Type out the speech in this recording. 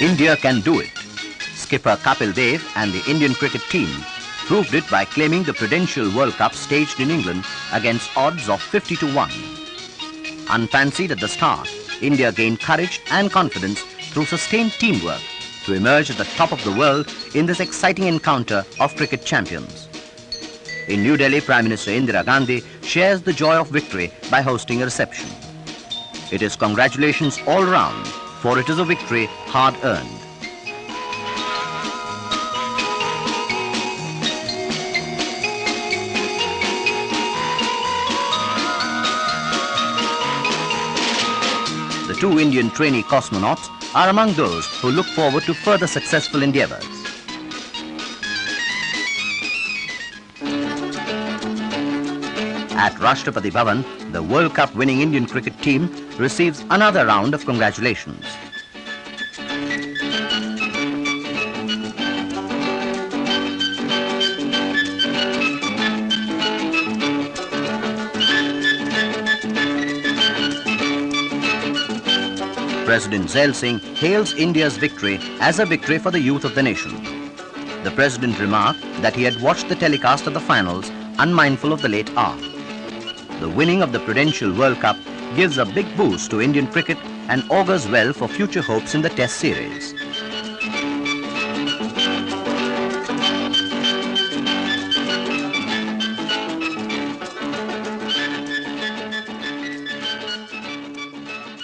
India can do it. Skipper Kapil Dev and the Indian cricket team proved it by claiming the Prudential World Cup staged in England against odds of 50 to 1. Unfancied at the start, India gained courage and confidence through sustained teamwork to emerge at the top of the world in this exciting encounter of cricket champions. In New Delhi, Prime Minister Indira Gandhi shares the joy of victory by hosting a reception. It is congratulations all round, for it is a victory hard-earned. The two Indian trainee cosmonauts are among those who look forward to further successful endeavors. At Rashtrapati Bhavan, the World Cup winning Indian cricket team receives another round of congratulations. President Zail Singh hails India's victory as a victory for the youth of the nation. The President remarked that he had watched the telecast of the finals unmindful of the late hour. The winning of the Prudential World Cup gives a big boost to Indian cricket and augurs well for future hopes in the Test series.